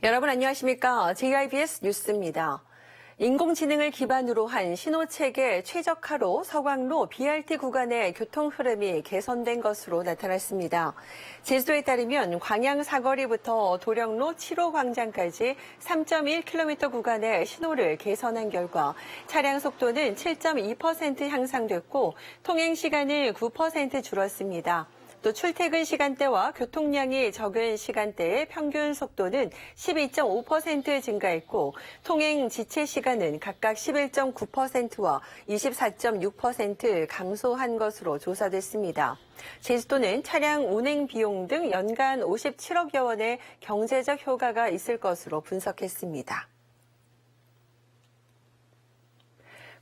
여러분 안녕하십니까? JIBS 뉴스입니다. 인공지능을 기반으로 한 신호체계 최적화로 서광로 BRT 구간의 교통 흐름이 개선된 것으로 나타났습니다. 제주도에 따르면 광양 사거리부터 도령로 7호 광장까지 3.1km 구간의 신호를 개선한 결과 차량 속도는 7.2% 향상됐고 통행 시간은 9% 줄었습니다. 또 출퇴근 시간대와 교통량이 적은 시간대의 평균 속도는 12.5% 증가했고 통행 지체 시간은 각각 11.9%와 24.6% 감소한 것으로 조사됐습니다. 제주도는 차량 운행 비용 등 연간 57억여 원의 경제적 효과가 있을 것으로 분석했습니다.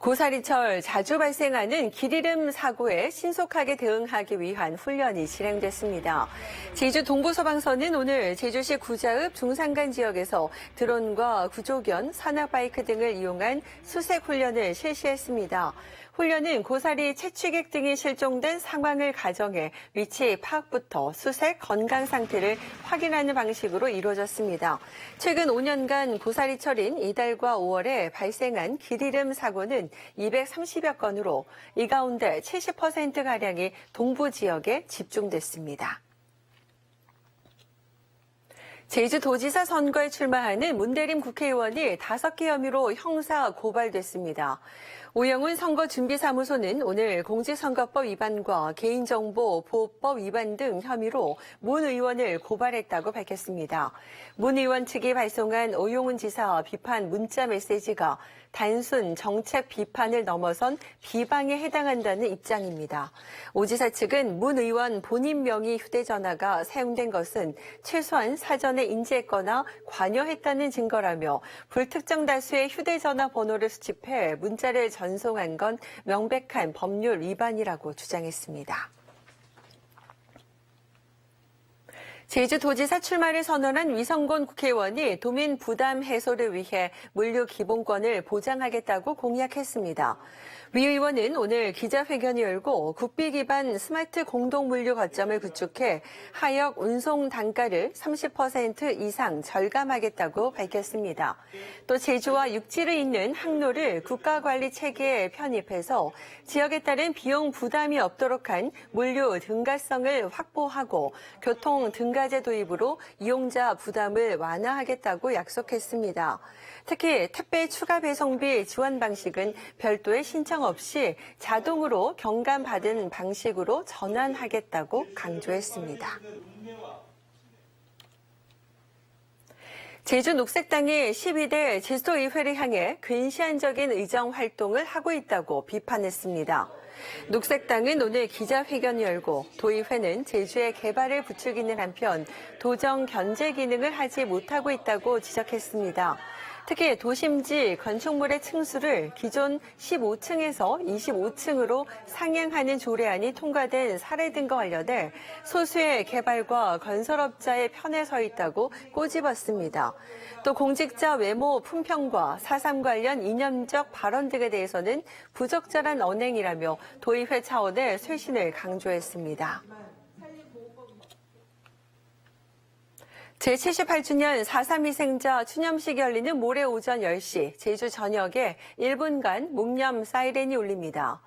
고사리철 자주 발생하는 길 잃음 사고에 신속하게 대응하기 위한 훈련이 진행됐습니다. 제주 동부서방서는 오늘 제주시 구자읍 중산간 지역에서 드론과 구조견, 산악바이크 등을 이용한 수색 훈련을 실시했습니다. 훈련은 고사리 채취객 등이 실종된 상황을 가정해 위치 파악부터 수색, 건강 상태를 확인하는 방식으로 이루어졌습니다. 최근 5년간 고사리철인 이달과 5월에 발생한 길 잃음 사고는 230여 건으로 이 가운데 70%가량이 동부 지역에 집중됐습니다. 제주도지사 선거에 출마하는 문대림 국회의원이 5개 혐의로 형사 고발됐습니다. 오영훈 선거준비사무소는 오늘 공직선거법 위반과 개인정보보호법 위반 등 혐의로 문 의원을 고발했다고 밝혔습니다. 문 의원 측이 발송한 오영훈 지사 비판 문자 메시지가 단순 정책 비판을 넘어선 비방에 해당한다는 입장입니다. 오 지사 측은 문 의원 본인 명의 휴대전화가 사용된 것은 최소한 사전에 인지했거나 관여했다는 증거라며 불특정 다수의 휴대전화 번호를 수집해 문자를 전송한 건 명백한 법률 위반이라고 주장했습니다. 제주도지사 출마를 선언한 위성곤 국회의원이 도민 부담 해소를 위해 물류 기본권을 보장하겠다고 공약했습니다. 위 의원은 오늘 기자회견을 열고 국비 기반 스마트 공동물류 거점을 구축해 하역 운송 단가를 30% 이상 절감하겠다고 밝혔습니다. 또 제주와 육지를 잇는 항로를 국가관리 체계에 편입해서 지역에 따른 비용 부담이 없도록 한 물류 등가성을 확보하고 교통 등가제 도입으로 이용자 부담을 완화하겠다고 약속했습니다. 특히 택배 추가 배송비 지원 방식은 별도의 신청 없이 자동으로 경감받은 방식으로 전환하겠다고 강조했습니다. 제주 녹색당이 12대 제주도의회를 향해 근시안적인 의정 활동을 하고 있다고 비판했습니다. 녹색당은 오늘 기자회견을 열고 도의회는 제주의 개발을 부추기는 한편 도정 견제 기능을 하지 못하고 있다고 지적했습니다. 특히 도심지 건축물의 층수를 기존 15층에서 25층으로 상향하는 조례안이 통과된 사례 등과 관련해 소수의 개발과 건설업자의 편에 서 있다고 꼬집었습니다. 또 공직자 외모 품평과 4.3 관련 이념적 발언 등에 대해서는 부적절한 언행이라며 도의회 차원의 쇄신을 강조했습니다. 제78주년 4.3 희생자 추념식이 열리는 모레 오전 10시 제주 전역에 1분간 묵념 사이렌이 울립니다.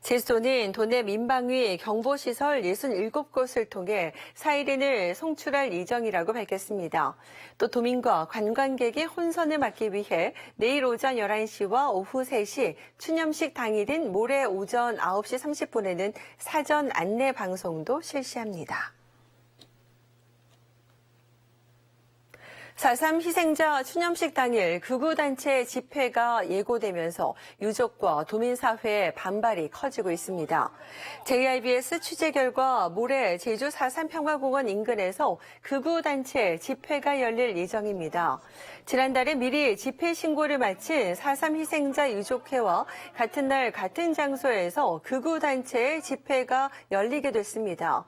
제주도는 도내 민방위 경보시설 67곳을 통해 사이렌을 송출할 예정이라고 밝혔습니다. 또 도민과 관광객의 혼선을 막기 위해 내일 오전 11시와 오후 3시 추념식 당일인 모레 오전 9시 30분에는 사전 안내 방송도 실시합니다. 4.3 희생자 추념식 당일 극우단체 집회가 예고되면서 유족과 도민사회의 반발이 커지고 있습니다. JIBS 취재 결과 모레 제주 4.3 평화공원 인근에서 극우단체 집회가 열릴 예정입니다. 지난달에 미리 집회 신고를 마친 4.3 희생자 유족회와 같은 날 같은 장소에서 극우단체의 집회가 열리게 됐습니다.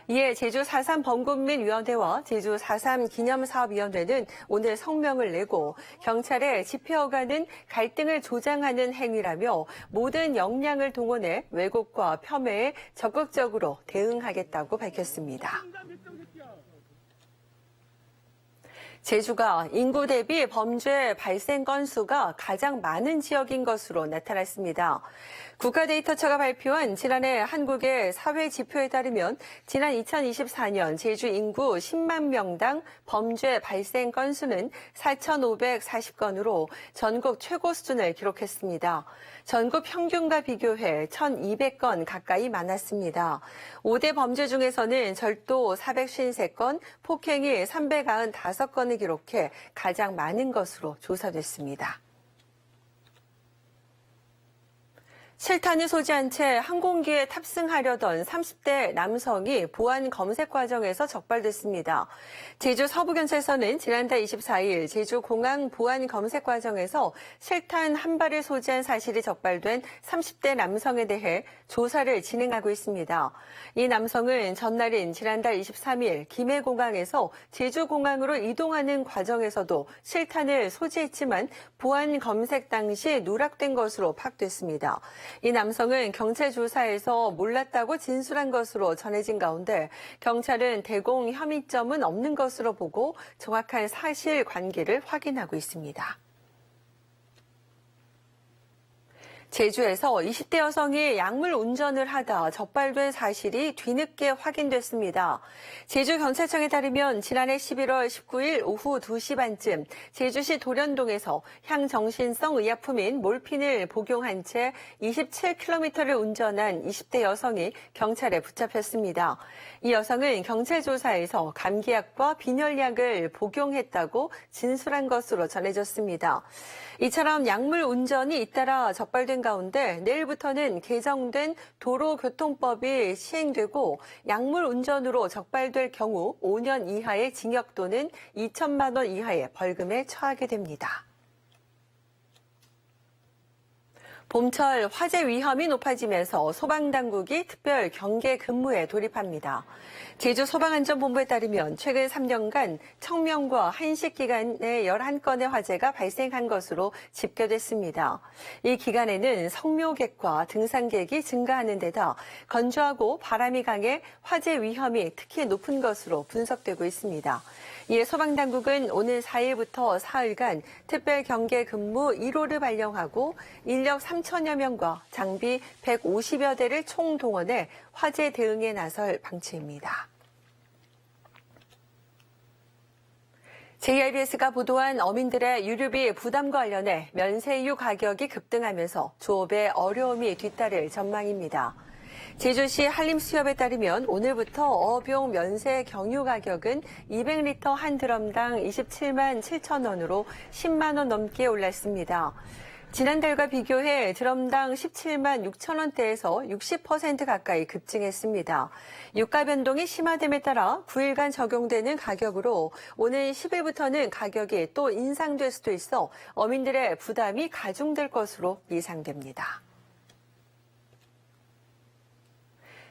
이에 제주 4.3 범국민위원회와 제주 4.3 기념사업위원회는 오늘 성명을 내고 경찰에 집회 허가는 갈등을 조장하는 행위라며 모든 역량을 동원해 왜곡과 폄훼에 적극적으로 대응하겠다고 밝혔습니다. 제주가 인구 대비 범죄 발생 건수가 가장 많은 지역인 것으로 나타났습니다. 국가데이터처가 발표한 지난해 한국의 사회 지표에 따르면 지난 2024년 제주 인구 10만 명당 범죄 발생 건수는 4,540건으로 전국 최고 수준을 기록했습니다. 전국 평균과 비교해 1,200건 가까이 많았습니다. 5대 범죄 중에서는 절도 453건, 폭행이 395건을 기록해 가장 많은 것으로 조사됐습니다. 실탄을 소지한 채 항공기에 탑승하려던 30대 남성이 보안 검색 과정에서 적발됐습니다. 제주 서부경찰서는 지난달 24일 제주공항 보안 검색 과정에서 실탄 한 발을 소지한 사실이 적발된 30대 남성에 대해 조사를 진행하고 있습니다. 이 남성은 전날인 지난달 23일 김해공항에서 제주공항으로 이동하는 과정에서도 실탄을 소지했지만 보안 검색 당시 누락된 것으로 파악됐습니다. 이 남성은 경찰 조사에서 몰랐다고 진술한 것으로 전해진 가운데 경찰은 대공 혐의점은 없는 것으로 보고 정확한 사실관계를 확인하고 있습니다. 제주에서 20대 여성이 약물 운전을 하다 적발된 사실이 뒤늦게 확인됐습니다. 제주경찰청에 따르면 지난해 11월 19일 오후 2시 반쯤 제주시 도련동에서 향정신성 의약품인 몰핀을 복용한 채 27km를 운전한 20대 여성이 경찰에 붙잡혔습니다. 이 여성은 경찰 조사에서 감기약과 빈혈약을 복용했다고 진술한 것으로 전해졌습니다. 이처럼 약물 운전이 잇따라 적발된 가운데 내일부터는 개정된 도로교통법이 시행되고 약물 운전으로 적발될 경우 5년 이하의 징역 또는 2천만 원 이하의 벌금에 처하게 됩니다. 봄철 화재 위험이 높아지면서 소방당국이 특별 경계 근무에 돌입합니다. 제주소방안전본부에 따르면 최근 3년간 청명과 한식 기간에 11건의 화재가 발생한 것으로 집계됐습니다. 이 기간에는 성묘객과 등산객이 증가하는 데다 건조하고 바람이 강해 화재 위험이 특히 높은 것으로 분석되고 있습니다. 이에 소방당국은 오늘 4일부터 사흘간 특별 경계 근무 1호를 발령하고 인력 3천여 명과 장비 150여 대를 총동원해 화재 대응에 나설 방침입니다. JIBS가 보도한 어민들의 유류비 부담과 관련해 면세유 가격이 급등하면서 조업에 어려움이 뒤따를 전망입니다. 제주시 한림수협에 따르면 오늘부터 어병 면세 경유 가격은 200리터 한 드럼당 27만 7천 원으로 10만 원 넘게 올랐습니다. 지난달과 비교해 드럼당 17만 6천 원대에서 60% 가까이 급증했습니다. 유가 변동이 심화됨에 따라 9일간 적용되는 가격으로 오늘 10일부터는 가격이 또 인상될 수도 있어 어민들의 부담이 가중될 것으로 예상됩니다.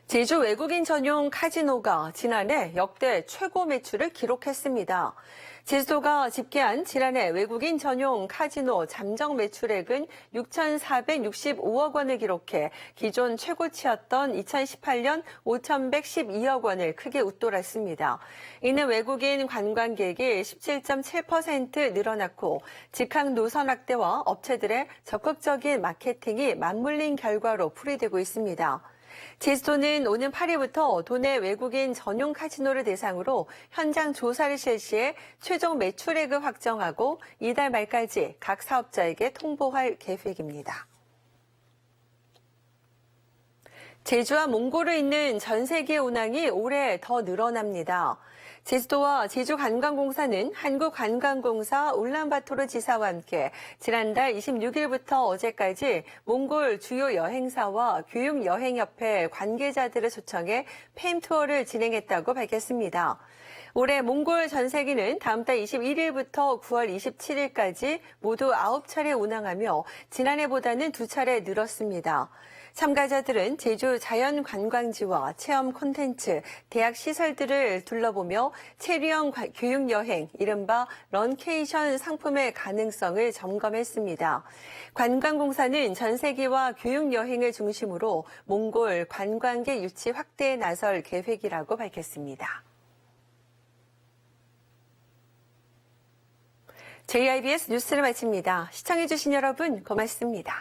제주 외국인 전용 카지노가 지난해 역대 최고 매출을 기록했습니다. 제주도가 집계한 지난해 외국인 전용 카지노 잠정 매출액은 6,465억 원을 기록해 기존 최고치였던 2018년 5,112억 원을 크게 웃돌았습니다. 이는 외국인 관광객이 17.7% 늘어났고 직항 노선 확대와 업체들의 적극적인 마케팅이 맞물린 결과로 풀이되고 있습니다. 제주도는 오는 8일부터 도내 외국인 전용 카지노를 대상으로 현장 조사를 실시해 최종 매출액을 확정하고 이달 말까지 각 사업자에게 통보할 계획입니다. 제주와 몽골을 잇는 전 세계 운항이 올해 더 늘어납니다. 제주도와 제주관광공사는 한국관광공사 울란바토르 지사와 함께 지난달 26일부터 어제까지 몽골 주요 여행사와 교육여행협회 관계자들을 초청해 팸투어를 진행했다고 밝혔습니다. 올해 몽골 전세기는 다음 달 21일부터 9월 27일까지 모두 9차례 운항하며 지난해보다는 2차례 늘었습니다. 참가자들은 제주 자연관광지와 체험 콘텐츠, 대학 시설들을 둘러보며 체류형 교육여행, 이른바 런케이션 상품의 가능성을 점검했습니다. 관광공사는 전세기와 교육여행을 중심으로 몽골 관광객 유치 확대에 나설 계획이라고 밝혔습니다. JIBS 뉴스를 마칩니다. 시청해주신 여러분 고맙습니다.